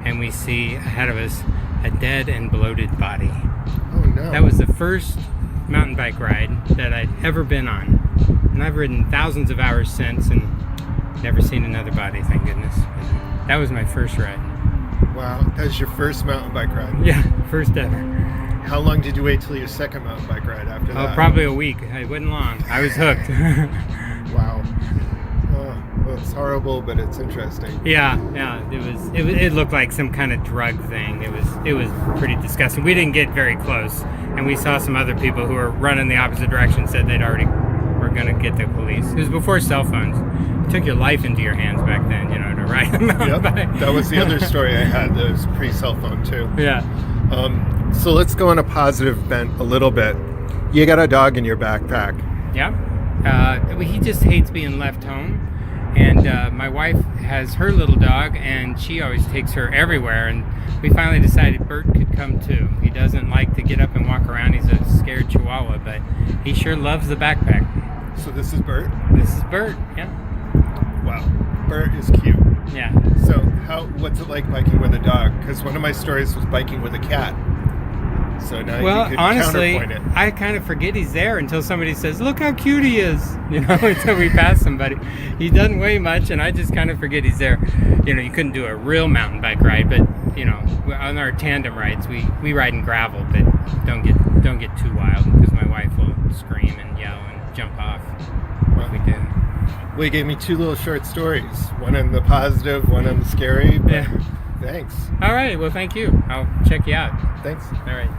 and we see ahead of us a dead and bloated body. Oh no. That was the first mountain bike ride that I'd ever been on. And I've ridden thousands of hours since and never seen another body, thank goodness. That was my first ride. Wow, that was your first mountain bike ride? Yeah, first ever. How long did you wait till your second mountain bike ride after that? Oh, probably a week. It wasn't long. I was hooked. Wow. Well, it's horrible, but it's interesting. Yeah. It looked like some kind of drug thing. It was pretty disgusting. We didn't get very close, and we saw some other people who were running the opposite direction said they'd already were going to get the police. It was before cell phones. You took your life into your hands back then, to ride a mountain bike. That was the other story I had. That was pre-cell phone too. Yeah. So let's go on a positive bent a little bit. You got a dog in your backpack. Yeah. He just hates being left home. And my wife has her little dog, and she always takes her everywhere. And we finally decided Bert could come too. He doesn't like to get up and walk around. He's a scared chihuahua, but he sure loves the backpack. So this is Bert? This is Bert, yeah. Wow. Bert is cute. Yeah. So what's it like biking with a dog? Because one of my stories was biking with a cat. So now you can honestly, counterpoint it. I kind of forget he's there until somebody says, "Look how cute he is," until we pass somebody. He doesn't weigh much, and I just kind of forget he's there. You couldn't do a real mountain bike ride, but on our tandem rides, we ride in gravel, but don't get too wild because my wife will scream and yell and jump off if we do. Well, you gave me two little short stories. One on the positive, one on the scary. Yeah. Thanks. All right. Well, thank you. I'll check you out. Thanks. All right.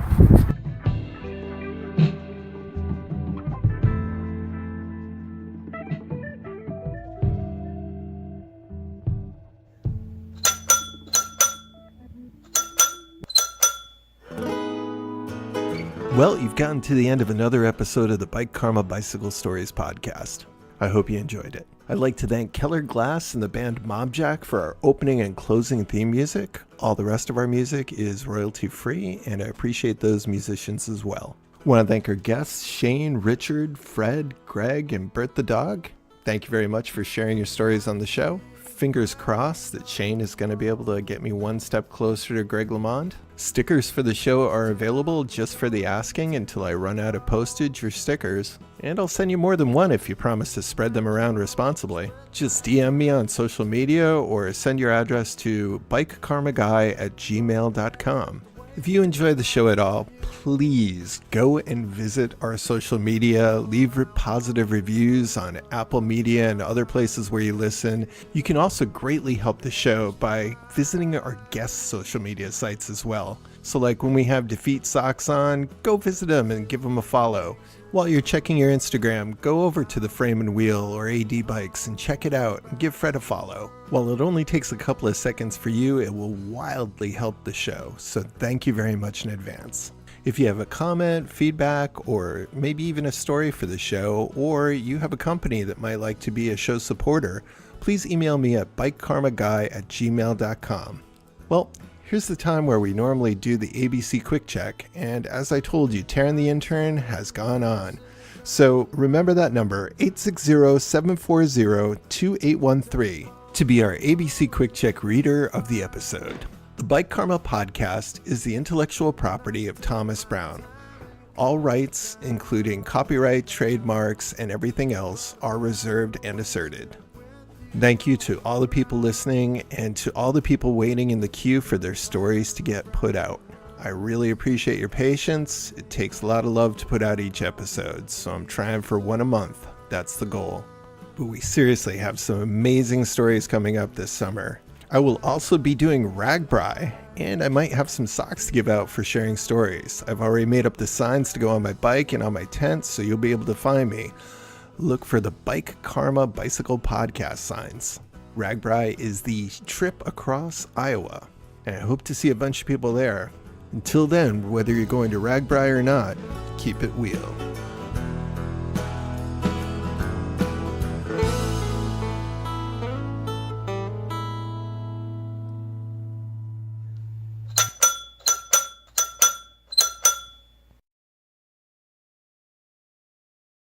Well, you've gotten to the end of another episode of the Bike Karma Bicycle Stories podcast. I hope you enjoyed it. I'd like to thank Keller Glass and the band Mobjack for our opening and closing theme music. All the rest of our music is royalty free, and I appreciate those musicians as well. I want to thank our guests, Shane, Richard, Fred, Greg, and Bert the dog. Thank you very much for sharing your stories on the show. Fingers crossed that Shane is going to be able to get me one step closer to Greg LeMond. Stickers for the show are available just for the asking until I run out of postage for stickers. And I'll send you more than one if you promise to spread them around responsibly. Just DM me on social media or send your address to bikekarmaguy@gmail.com. If you enjoy the show at all, please go and visit our social media, leave positive reviews on Apple Media and other places where you listen. You can also greatly help the show by visiting our guest social media sites as well. So like when we have DeFeet Socks on, go visit them and give them a follow. While you're checking your Instagram, go over to the Frame and Wheel or AD Bikes and check it out and give Fred a follow. While it only takes a couple of seconds for you, it will wildly help the show, so thank you very much in advance. If you have a comment, feedback, or maybe even a story for the show, or you have a company that might like to be a show supporter, please email me at bikekarmaguy@gmail.com. Well, here's the time where we normally do the ABC Quick Check, and as I told you, Tarran the Intern has gone on. So remember that number, 860-740-2813, to be our ABC Quick Check reader of the episode. The Bike Karma podcast is the intellectual property of Thomas Brown. All rights, including copyright, trademarks, and everything else, are reserved and asserted. Thank you to all the people listening and to all the people waiting in the queue for their stories to get put out. I really appreciate your patience. It takes a lot of love to put out each episode, so I'm trying for one a month. That's the goal. But we seriously have some amazing stories coming up this summer. I will also be doing Ragbri, and I might have some socks to give out for sharing stories. I've already made up the signs to go on my bike and on my tent, so you'll be able to find me. look for the Bike Karma Bicycle Podcast signs. RAGBRAI is the trip across Iowa, and I hope to see a bunch of people there. Until then, whether you're going to RAGBRAI or not, keep it wheel.